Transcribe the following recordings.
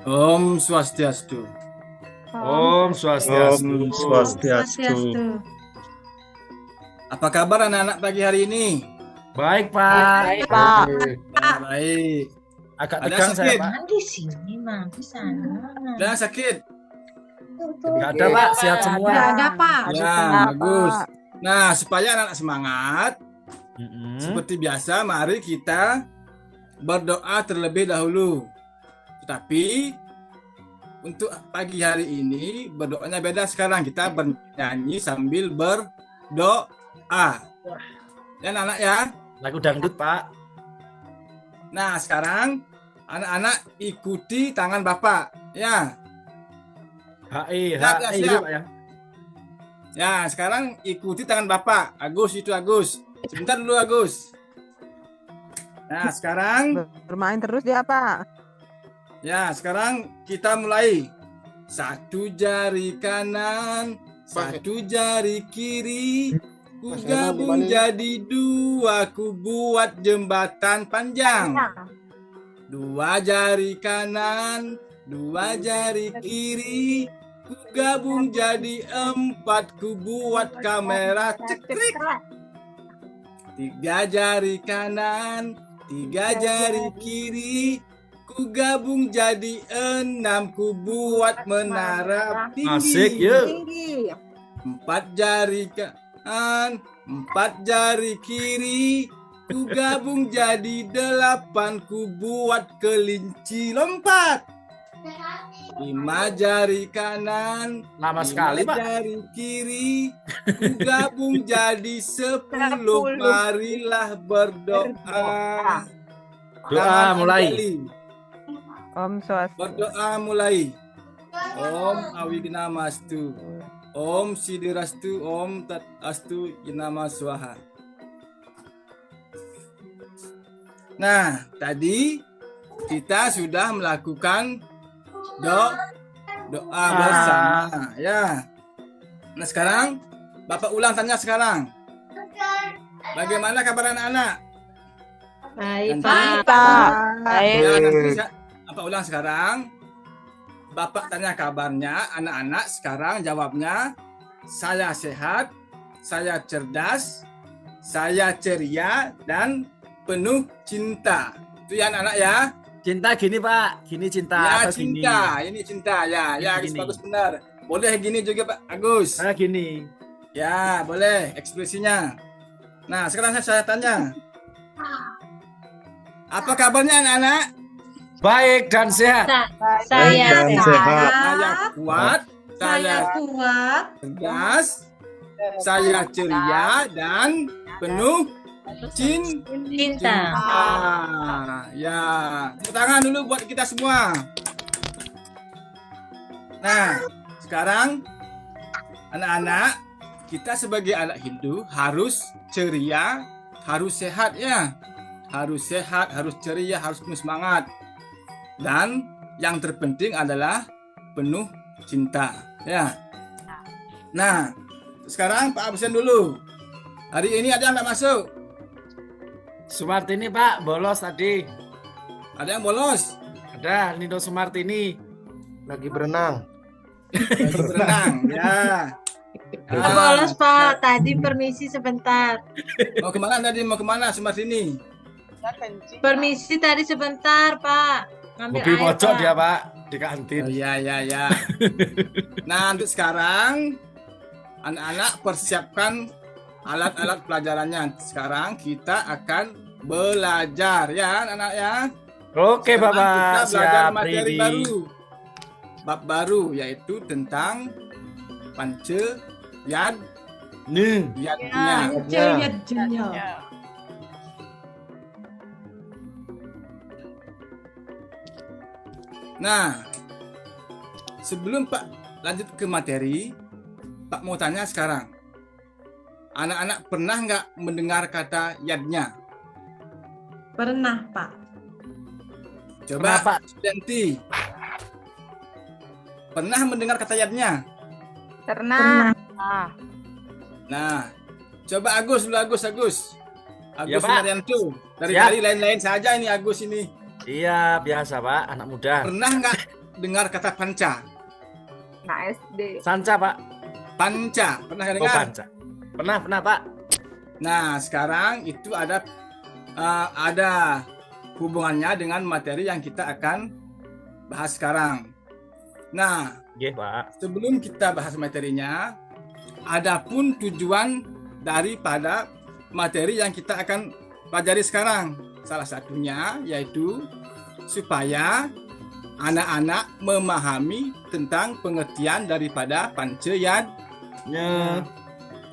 Om Swastiastu. Om Swastiastu. Om Swastiastu. Apa kabar anak-anak pagi hari ini? Baik, Pak. Baik, Pak. Baik. Agak Ada tegang saya, sakit? Pak. Jangan di sini, Mang. Di sana. Udah sakit? Enggak ada, Pak. Sehat semua. Nggak ada, Pak. Ya, bagus. Nah, supaya anak-anak semangat, seperti biasa, mari kita berdoa terlebih dahulu. Tetapi untuk pagi hari ini berdoanya beda sekarang. Kita bernyanyi sambil berdoa. Ya anak-anak ya. Lagu dangdut, Pak. Nah sekarang anak-anak ikuti tangan Bapak. Ya. HI, Siap, HI siap. Pak ya. Ya sekarang ikuti tangan Bapak. Agus itu Agus. Sebentar dulu Agus. Nah sekarang Bermain terus dia, Pak. ya sekarang kita mulai. Satu jari kanan, satu jari kiri, ku gabung jadi dua, ku buat jembatan panjang. Dua jari kanan, dua jari kiri, ku gabung jadi empat, ku buat kamera cekrik. Tiga jari kanan, tiga jari kiri, ku gabung jadi enam, ku buat menara tinggi. Asik, yuk. Tinggi. Empat jari kanan, empat jari kiri, ku gabung jadi delapan, ku buat kelinci lompat. Lima jari kanan, Lama lima sekali, Pak. jari kiri, ku gabung jadi 10. Marilah berdoa. Doa Tangan mulai. kembali. Om Swastiastu. Berdoa mulai. Om Awignamastu. Om Sidirastu. Om Tat Astu Inama Swaha. Nah, tadi kita sudah melakukan doa bersama, ya. Nah, sekarang Bapak ulang tanya sekarang. Bagaimana kabar anak-anak? Baik, Nanti- Pak. Ya, nanti Bapak ulang sekarang. Bapak tanya kabarnya, anak-anak sekarang jawabnya, saya sehat, saya cerdas, saya ceria, dan penuh cinta. Itu ya anak-anak ya. Cinta gini, Pak. Gini cinta. Ya atau gini? cinta, ini cinta ya. Ya Gini. bagus benar. Boleh gini juga Pak Agus. Saya gini. Ya boleh ekspresinya. Nah sekarang saya tanya, apa kabarnya anak-anak? Baik dan sehat. Saya Dan sehat. sehat. Saya kuat, Saya kuat, cerdas, saya ceria dan penuh cinta. Cinta. Ya, tepuk tangan dulu buat kita semua. Nah, sekarang anak-anak, kita sebagai anak Hindu harus ceria, harus sehat ya. Harus sehat, harus ceria, harus penuh semangat. Dan yang terpenting adalah penuh cinta ya. Nah, sekarang Pak absen dulu. Hari ini ada yang nggak masuk? Sumartini, Pak, bolos tadi. Ada yang bolos? Ada Nino Sumartini. Lagi berenang. Lagi berenang ya. Kita bolos, Pak. Tadi permisi sebentar. Mau kemana tadi? Mau kemana Sumartini? Permisi tadi sebentar, Pak. Ngambil Mobil air, pojok Pak. dia, Pak, di Oh, kantin. ya ya ya. Nah untuk sekarang anak-anak persiapkan alat-alat pelajarannya. Sekarang kita akan belajar ya anak-anak ya. Oke, Sekarang Bapak. kita belajar Siap, materi ready. baru. Bab baru yaitu tentang pance yad Nih. yadnya. jadinya. Nah, sebelum Pak lanjut ke materi, Pak mau tanya sekarang. Anak-anak pernah nggak mendengar kata yadnya? Pernah, Pak. Coba Pernah, Pak. Sudanti. Pernah mendengar kata yadnya? Pernah. Nah, coba Agus dulu Agus. Agus Ya, Pak. Marianto. Dari Siap. tadi lain-lain saja ini Agus ini. Iya, biasa Pak, anak muda. Pernah nggak dengar kata panca? Nah, SD. Sanca Pak. Panca, pernah nggak Oh, dengar? panca. Pernah Pak. Nah, sekarang itu ada hubungannya dengan materi yang kita akan bahas sekarang. Nah, Nggih Pak. sebelum kita bahas materinya, adapun tujuan daripada materi yang kita akan pelajari sekarang. Salah satunya yaitu supaya anak-anak memahami tentang pengertian daripada pancayadnya.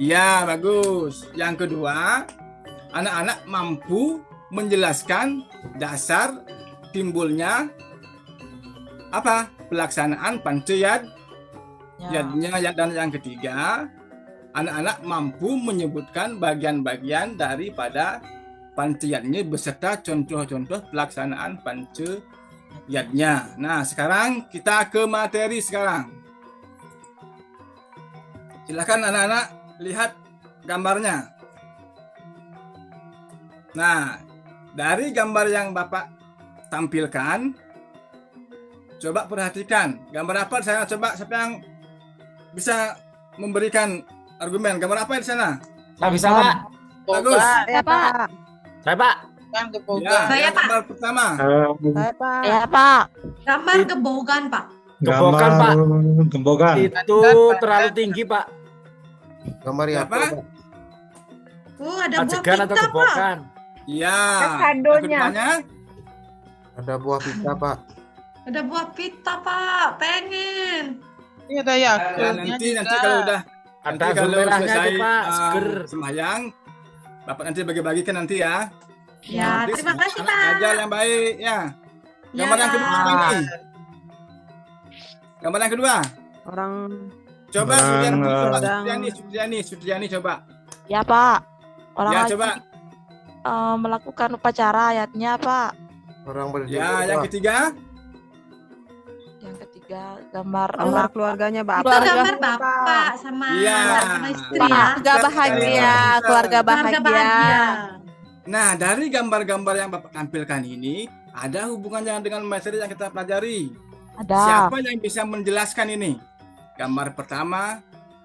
Ya, bagus. Yang kedua, anak-anak mampu menjelaskan dasar timbulnya pelaksanaan pancayadnya. Dan yang ketiga, anak-anak mampu menyebutkan bagian-bagian daripada pancayadnya beserta contoh-contoh pelaksanaan pancayadnya. Nah, sekarang kita ke materi sekarang. Silakan anak-anak lihat gambarnya. Nah, dari gambar yang Bapak tampilkan, coba perhatikan. Gambar apa di sana? Coba siapa yang bisa memberikan argumen? Gambar apa di sana? Saya bisa Pak. Bagus. Saya Pak. Saya Pak. Ya, Saya, yang Pak. gambar pertama. Saya Pak. Ya Pak, Gambar gebogan, Pak. Gembokan, Pak. Gembogan. Itu terlalu tinggi Pak. Gambar ya Apa? Ada buah Ajegan atau pita, Pak. gembokan? Iya. Kandonya. Yang keduanya, Ada buah pita, Pak. Ada buah pita, Pak. Pengen. ini ada ya. ya, nanti kalau udah Ada nanti azur kalau merahnya selesai tuh Pak, seger. sembahyang, Bapak nanti bagi-bagikan nanti ya. Ya, Nanti terima kasih, anak Pak. belajar yang baik ya. Gambar Ya, yang kedua Pak. ini. Gambar yang kedua. Orang Coba Orang, Sutriani coba. Ya Pak, orang Ya lagi coba. melakukan upacara ayatnya Pak. Orang berjubah. Ya, yang ketiga. Yang ketiga gambar gambar keluarganya Itu Bapak. Keluarga. gambar Bapak sama Iya. sama istri ya. keluarga bahagia, keluarga Keluarga bahagia. Nah, dari gambar-gambar yang Bapak tampilkan ini ada hubungannya dengan materi yang kita pelajari. Ada. Siapa yang bisa menjelaskan ini? Gambar pertama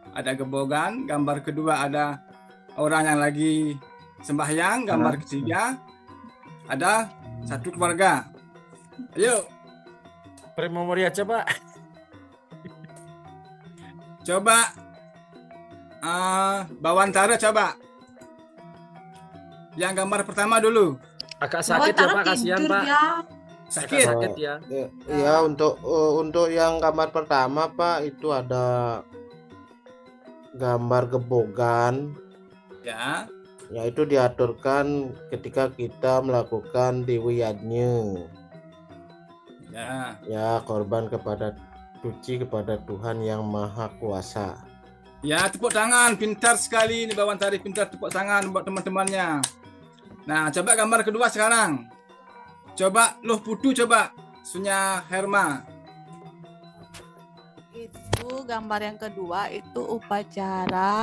ada gebogan, gambar kedua ada orang yang lagi sembahyang, gambar ketiga ada satu keluarga. Ayo, Primomori aja Pak. coba Bawantara coba. Yang gambar pertama dulu. Agak sakit ya Pak, kasihan Pak. Ya. Sakit. Sakit ya. Ya, untuk yang gambar pertama, Pak, itu ada gambar gebogan. Ya. Ya, itu diaturkan ketika kita melakukan diwiyadnya. Ya. Ya, korban kepada suci kepada Tuhan yang Maha Kuasa. Ya, tepuk tangan, pintar sekali ini Bawantari, pintar, tepuk tangan buat teman-temannya. Nah, coba gambar kedua sekarang. Coba Loh Putu coba, Sunya Herma. Itu gambar yang kedua itu upacara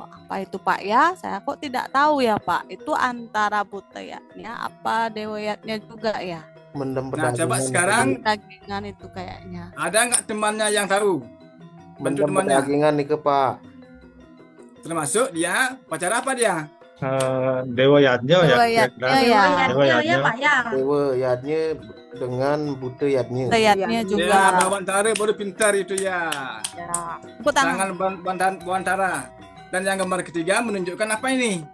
apa itu Pak ya? Saya kok tidak tahu ya Pak. Itu antara butayatnya apa dewayatnya juga ya? Mendem Nah, coba pedagingan. sekarang Dagingan itu kayaknya. ada nggak temannya yang tahu? Bentuk Mendem temannya. pedagingan nih ke Pak. Termasuk dia, pacara apa dia? Dewa Yadnya Dewayatnya ya. Ya, Pak ya. Dewa Yadnya dengan Buta Yadnya. Dewayatnya juga. Ya, Bawantara baru pintar itu ya. Ya. Tepuk tangan. Tangan Bawantara. Dan yang gambar ketiga menunjukkan apa ini?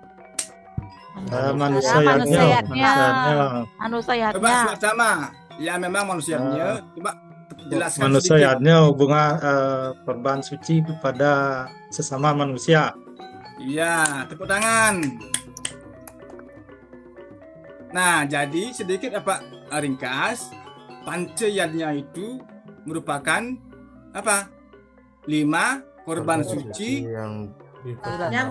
Manusia Manusianya. Coba Manusianya. sama. Ya, memang manusianya. Coba jelaskan Manusia sedikit. yadnya hubungan korban suci kepada sesama manusia. Iya, tepuk tangan. Nah, jadi sedikit apa ringkas, pancayadnya itu merupakan apa? 5 korban suci. Yang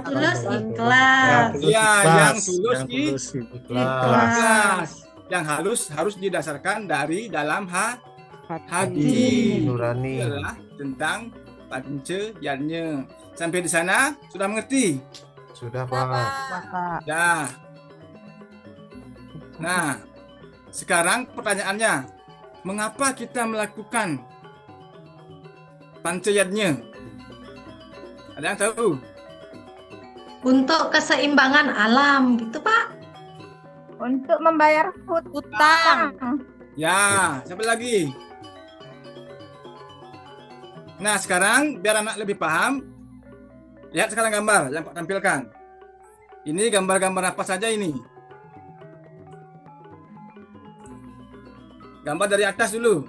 tulus ikhlas. Iya, yang tulus ikhlas. ikhlas. Yang harus didasarkan dari dalam hati. Nurani. Adalah tentang pancayadnya. Sampai di sana sudah mengerti? Sudah, Sudah, Pak. Pak. Pak. Dah. Nah, sekarang pertanyaannya, mengapa kita melakukan pancayatnya? Ada yang tahu? Untuk keseimbangan alam gitu Pak. Untuk membayar Utang. Ya, siapa lagi? Nah, sekarang biar anak lebih paham, lihat sekarang gambar yang Pak tampilkan. Ini gambar-gambar apa saja ini? Gambar dari atas dulu.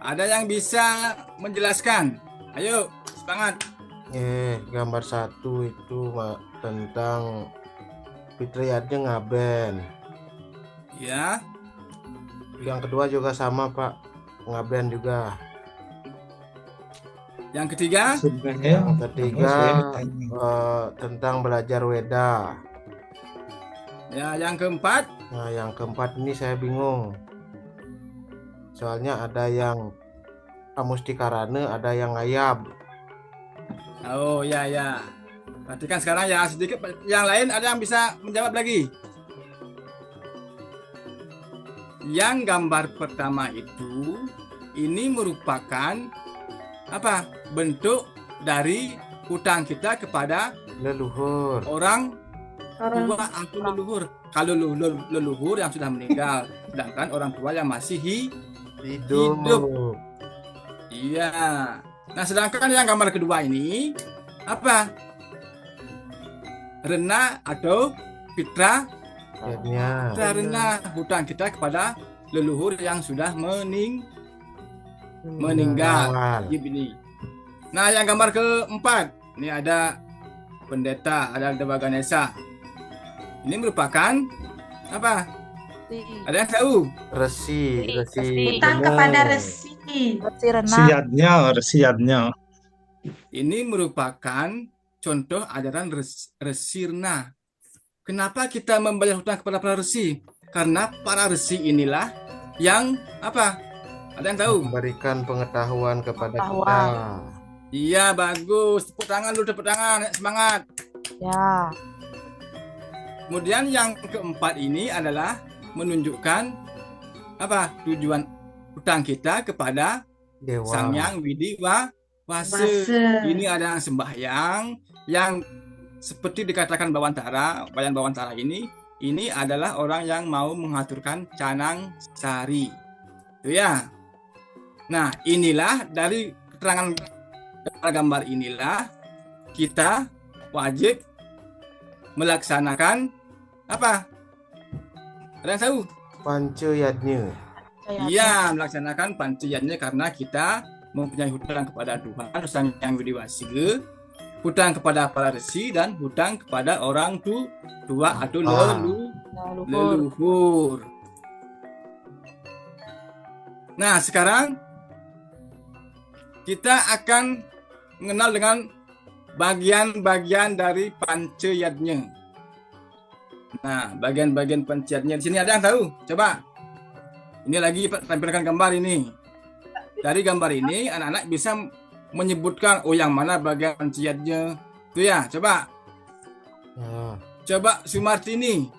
Ada yang bisa menjelaskan? Ayo, semangat. Gambar 1 itu tentang fitriyatnya ngaben. Ya, Yang kedua juga sama, Pak. Ngaben juga. yang ketiga, Yang ketiga tentang belajar weda. ya yang keempat, Nah, yang keempat ini saya bingung. Soalnya ada yang amustikarane, ada yang ngayab. oh ya ya. Perhatikan sekarang ya sedikit. Yang lain ada yang bisa menjawab lagi. Yang gambar pertama itu ini merupakan apa? Bentuk dari hutang kita kepada Leluhur. orang tua atau leluhur. Kalau leluhur yang sudah meninggal, sedangkan orang tua yang masih Hidup. Iya. Nah, sedangkan yang gambar kedua ini apa? Rena atau fitra Akhirnya. karena hutang kita kepada leluhur yang sudah meninggal. Ini. Nah, yang gambar keempat, ini ada pendeta, ada Dewa-Ganesha. Ini merupakan apa? Ada yang tahu? Resi. Utang kepada resi. Resi Rena. Resiatnya. Ini merupakan contoh ajaran Resi Rena. Kenapa kita membayar hutang kepada para resi? Karena para resi inilah yang apa? Ada yang tahu? Memberikan pengetahuan kepada kita. Pengetahuan. Iya, bagus. Tepuk tangan dulu, tepuk tangan. Semangat. Ya. Kemudian yang keempat ini adalah menunjukkan apa? Tujuan hutang kita kepada Dewa. Sang Yang Widi Wase. Wase. Ini ada yang sembahyang, yang seperti dikatakan Bawantara, Bayan Bawantara ini adalah orang yang mau mengaturkan canang sari. Itu ya. Nah, inilah dari keterangan gambar inilah kita wajib melaksanakan apa? Ada yang tahu? Pancayatnya. Iya, melaksanakan pancayatnya karena kita mempunyai hutang kepada Tuhan, Sang Yang Widi Wase, hutang kepada para resi dan hutang kepada orang tua atau leluhur. Nah, sekarang kita akan mengenal dengan bagian-bagian dari pancayatnya. Nah, bagian-bagian pancayatnya di sini ada yang tahu? Coba. Ini lagi tampilkan gambar ini. Dari gambar ini anak-anak bisa menyebutkan yang mana bagian pancayatnya. Itu ya, coba. Ya. Coba Sumartini.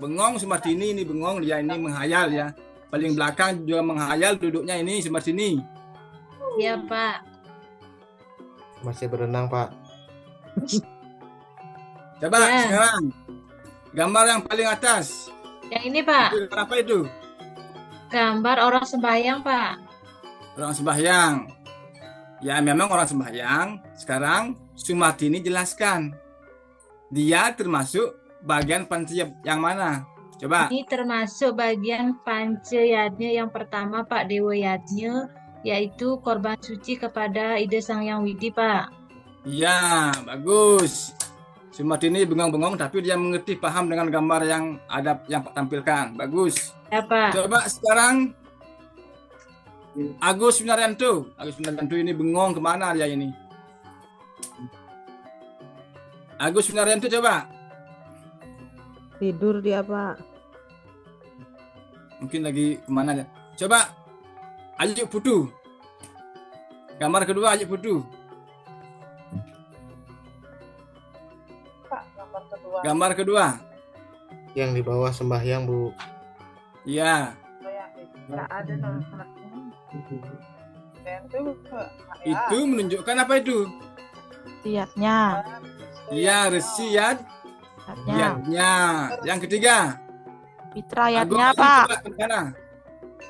Bengong Sumartini ini bengong, dia ini menghayal ya. Paling belakang juga menghayal duduknya ini Sumartini. Iya Pak. Masih berenang, Pak. Coba Ya. sekarang gambar yang paling atas. Yang ini Pak, Itu apa itu? gambar orang sembahyang Pak. Orang sembahyang. Ya memang orang sembahyang. Sekarang Sumartini jelaskan. Dia termasuk bagian pancayat yang mana? Coba. Ini termasuk bagian pancayatnya yang pertama Pak, Dewayatnya, yaitu korban suci kepada Ide Sang Yang Widi Pak. Iya, bagus. Sumartini bengong-bengong tapi dia mengerti, paham dengan gambar yang ada yang Pak tampilkan. Bagus. Ya Pak. Coba sekarang Agus Winaryanto. Agus Winaryanto ini bengong kemana dia ini? Agus Winaryanto coba. Tidur dia, Pak. Mungkin lagi kemana dia? Coba Ayu Putu. Gambar kedua Ayu Putu. Gambar kedua. Yang di bawah sembahyang, Bu. Iya. Nggak ada nomornya. Itu menunjukkan apa itu? Lihatnya. Iya, resi Lihatnya. yadnya. Yang ketiga. Fitrayatnya, Agus, Pak. coba ke sana.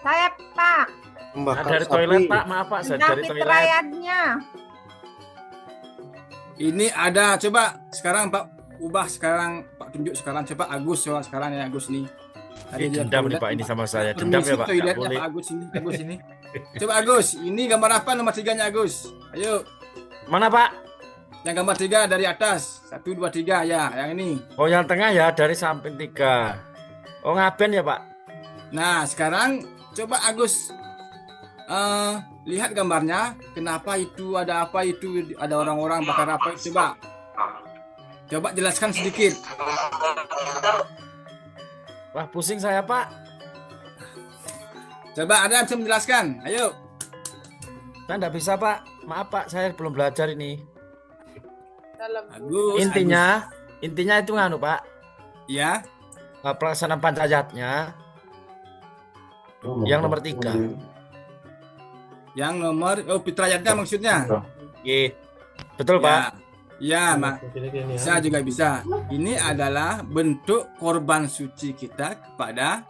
Saya Pak. Nah, Membakar dari sapi. toilet Pak, maaf Pak, saya dari toilet. Fitrayatnya. Ini ada, coba sekarang Pak ubah sekarang, Pak tunjuk sekarang, coba Agus coba sekarang ya Agus nih. Tadi Ini dia dendam nih toilet, Pak, ini sama saya. Dendam permisi ya Pak, nggak toiletnya boleh. Pak Agus ini, Agus ini. Coba Agus, ini gambar apa nomor 3-nya Agus? Ayo, Mana Pak? yang gambar 3 dari atas. 1, 2, 3 ya, yang ini. Oh yang tengah ya, dari samping 3. Oh ngaben ya Pak? Nah, sekarang coba Agus lihat gambarnya. Kenapa itu, ada apa itu, ada orang-orang bakar apa? Coba jelaskan sedikit. Wah pusing saya Pak. Coba ada yang bisa menjelaskan. Ayo. Saya nggak bisa Pak. Maaf Pak, saya belum belajar ini. Agus. Intinya itu nganu Pak. Agus. Ya. Pelaksanaan pancayatnya yang nomor 3. Yang nomor fitrayatnya maksudnya. Iya. Betul Pak. Ya, bisa juga bisa. Ini adalah bentuk korban suci kita kepada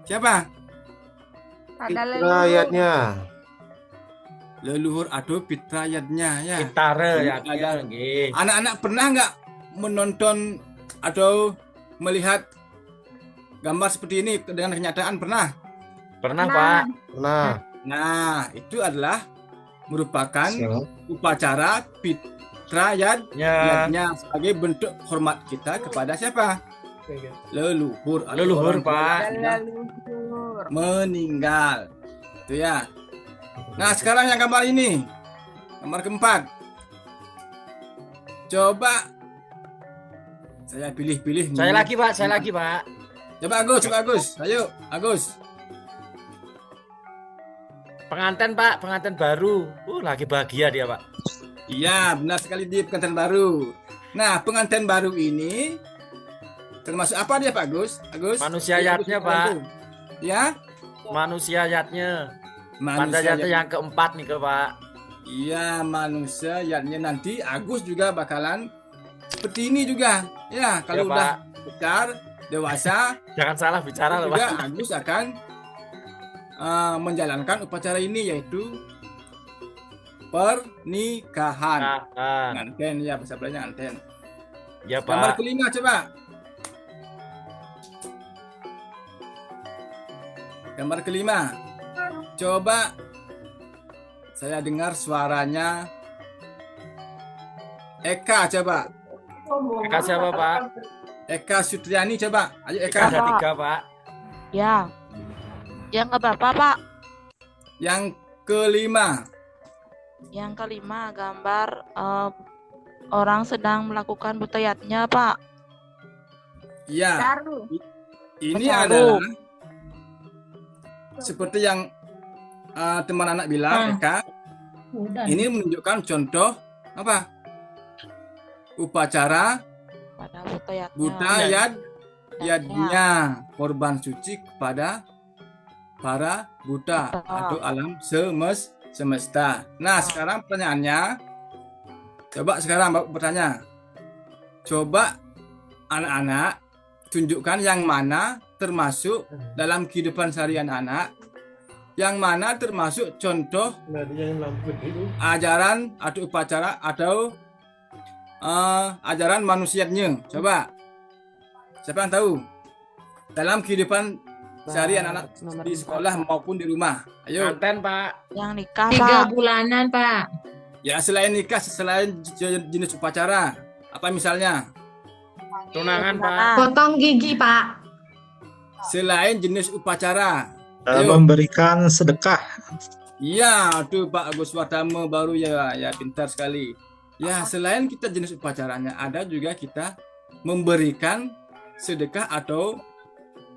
siapa? Fitrayatnya. Leluhur atau fitrayatnya ya. Kitare ya. Ada. Nggih. Anak-anak pernah nggak menonton atau melihat gambar seperti ini dengan kenyataan? Pernah? Pernah Pak. Nah, Nah, itu adalah merupakan upacara fitrayatnya Ya. sebagai bentuk hormat kita kepada siapa? Leluhur. atau Leluhur, orang tua Pak. yang sudah meninggal. Itu ya. Nah, sekarang yang gambar ini. Gambar keempat. Coba saya pilih-pilih nih. Saya lagi Pak, saya lagi Pak. Coba Agus. Ayo, Agus. Pengantin Pak, pengantin baru. Lagi bahagia dia Pak. Iya, benar sekali di pengantin baru. Nah, pengantin baru ini termasuk apa dia Pak Agus? Manusia yatnya Pak. Ya? Manusia yatnya. Manusia Pancayatnya yang keempat nih ke Pak. Iya, manusia yatnya nanti Agus juga bakalan seperti ini juga. Ya, kalau Ya, udah Pak. besar, dewasa, Jangan salah bicara loh juga Pak. Agus akan menjalankan upacara ini yaitu pernikahan. Nah, Nganten ya, bahasa Belandanya nganten. ya Gambar Pak. kelima coba. Gambar kelima. Coba saya dengar suaranya Eka coba. Eka siapa Pak? Eka Sutriani coba. Ayo Eka Eka. ada 3 Pak. Ya. Yang keberapa, Pak? Yang kelima. Yang kelima, gambar orang sedang melakukan butayatnya, Pak. Iya. Ini Baru. adalah seperti yang teman anak bilang Eka. Ini menunjukkan contoh apa? Upacara Pada butayatnya. Butayatnya korban suci kepada para buta atau alam semesta. Nah, sekarang pertanyaannya, coba sekarang Bapak bertanya, coba anak-anak tunjukkan yang mana termasuk dalam kehidupan seharian anak, yang mana termasuk contoh ajaran atau upacara atau ajaran manusianya. Coba, siapa yang tahu dalam kehidupan seharian anak di sekolah maupun di rumah? Ayo. Pengantin Pak. Yang nikah, 3 Pak. bulanan, Pak. Ya, selain nikah, selain jenis upacara, apa misalnya? Tunangan Pak. Potong gigi, Pak. Selain jenis upacara. Ayo. Memberikan sedekah. Iya, tuh Pak Agus Watama baru ya, pintar sekali. Ya, selain kita jenis upacaranya, ada juga kita memberikan sedekah atau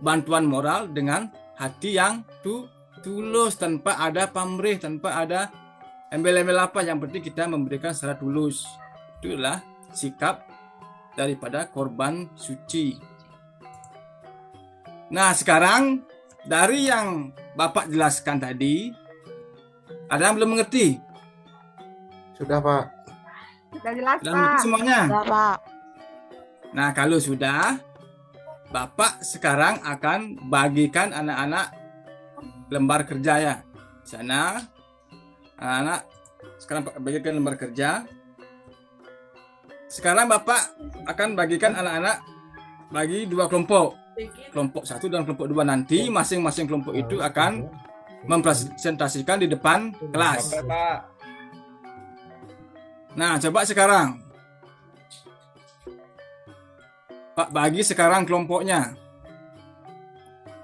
bantuan moral dengan hati yang tulus, tanpa ada pamrih, tanpa ada embel-embel apa. Yang penting kita memberikan secara tulus. Itulah sikap daripada korban suci. Nah, sekarang dari yang Bapak jelaskan tadi, ada yang belum mengerti? Sudah, Pak. Sudah jelas, Sudah mengerti Pak. semuanya? Sudah, Pak. Nah, kalau sudah, Bapak sekarang akan bagikan anak-anak lembar kerja ya. Di sana, anak-anak sekarang Pak bagikan lembar kerja. Sekarang Bapak akan bagikan anak-anak bagi 2 kelompok. Kelompok 1 dan kelompok 2 nanti masing-masing kelompok itu akan mempresentasikan di depan kelas. Oke, Pak. Nah, coba sekarang. Pak bagi sekarang kelompoknya.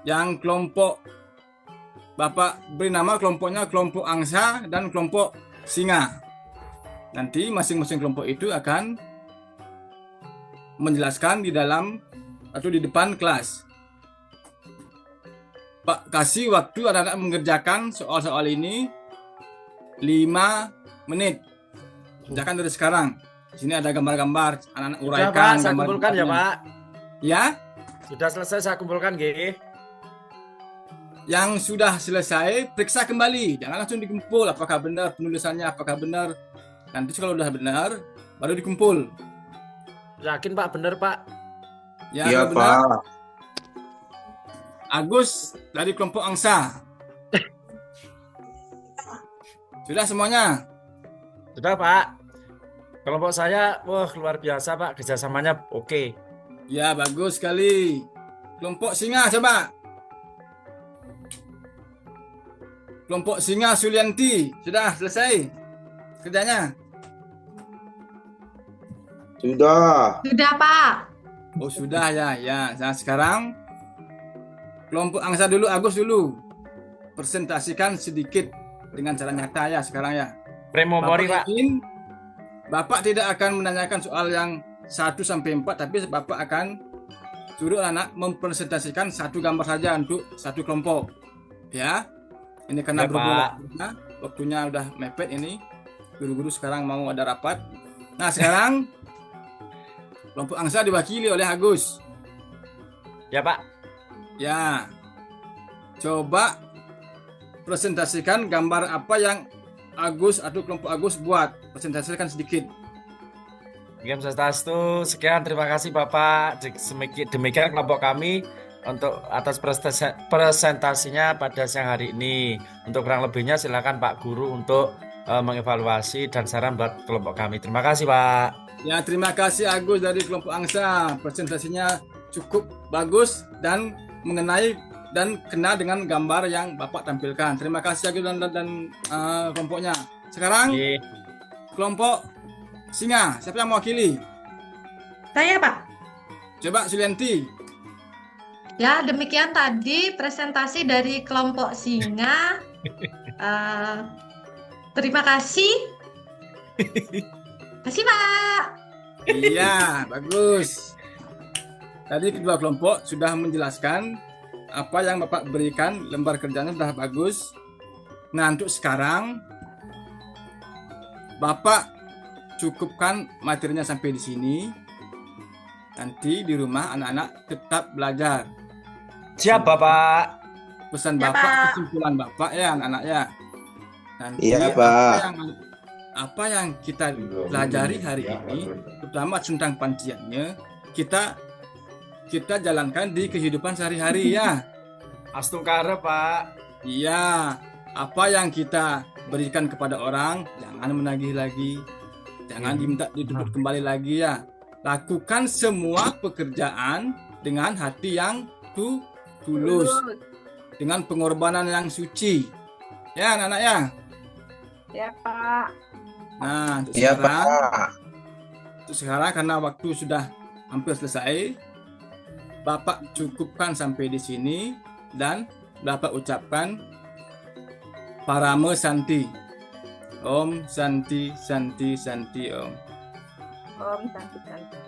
Yang kelompok Bapak beri nama kelompoknya kelompok angsa dan kelompok singa. Nanti masing-masing kelompok itu akan menjelaskan di dalam atau di depan kelas. Pak kasih waktu anak-anak mengerjakan soal-soal ini 5 menit. Kerjakan dari sekarang. Di sini ada gambar-gambar, anak-anak Sudah, uraikan Pak, saya gambar. kumpulkan ya, Pak. Ya, Sudah selesai saya kumpulkan, nggih. yang sudah selesai periksa kembali. Jangan langsung dikumpul apakah benar penulisannya, apakah benar. Nanti kalau sudah benar baru dikumpul. Yakin, Pak, bener, Pak? Ya, Iya, kalau benar. Pak. Agus dari kelompok angsa. Sudah semuanya? Sudah, Pak. Kelompok saya, wah, luar biasa, Pak. Kerjasamanya oke. Ya, bagus sekali. Kelompok singa coba. Kelompok singa Sulianti. Sudah selesai kerjanya? Sudah. Sudah, Pak. Oh, sudah ya. Ya, nah, sekarang kelompok angsa dulu, Agus dulu. Presentasikan sedikit dengan cara nyata ya sekarang ya. Premomori, Pak. yakin Bapak tidak akan menanyakan soal yang 1 sampai 4, tapi Bapak akan suruh anak mempresentasikan 1 gambar saja untuk 1 kelompok. Ya. Ini karena Ya, berbulan waktunya udah mepet ini. Guru-guru sekarang mau ada rapat. Nah, sekarang kelompok angsa diwakili oleh Agus. Ya, Pak. Ya. Coba presentasikan gambar apa yang Agus atau kelompok Agus buat. Presentasikan sedikit. Game Swastiastu, sekian terima kasih Bapak. Demikian kelompok kami untuk atas presentasinya pada siang hari ini. Untuk kurang lebihnya silakan Pak Guru untuk mengevaluasi dan saran buat kelompok kami. Terima kasih, Pak. Ya, terima kasih Agus dari kelompok angsa. Presentasinya cukup bagus dan mengenai dan kena dengan gambar yang Bapak tampilkan. Terima kasih Agus dan kelompoknya. Sekarang Oke. kelompok singa, siapa yang mewakili? Saya, Pak. Coba Sulianti. Ya, demikian tadi presentasi dari kelompok singa. Terima kasih. Kasih, Pak. Iya, bagus. Tadi kedua kelompok sudah menjelaskan apa yang Bapak berikan, lembar kerjanya sudah bagus. Nah, untuk sekarang Bapak cukupkan materinya sampai di sini. Nanti di rumah anak-anak tetap belajar. Siap, Bapak. Pesan Ya, Bapak, Pak. kesimpulan Bapak ya anak-anak ya. Nanti Iya, Pak. apa yang kita pelajari hari ini, terutama tentang panciannya, kita jalankan di kehidupan sehari-hari ya. Astungkara, Pak. Iya, apa yang kita berikan kepada orang, jangan menagih lagi. Jangan diminta dituntut kembali lagi ya. Lakukan semua pekerjaan dengan hati yang tulus. Dengan pengorbanan yang suci. Ya, anak-anak ya. Ya, Pak. Nah, untuk Iya, sekarang, Pak. karena waktu sudah hampir selesai, Bapak cukupkan sampai di sini dan Bapak ucapkan Parama Santi. Om Santi Santi Santi Om. Om Santi Santi.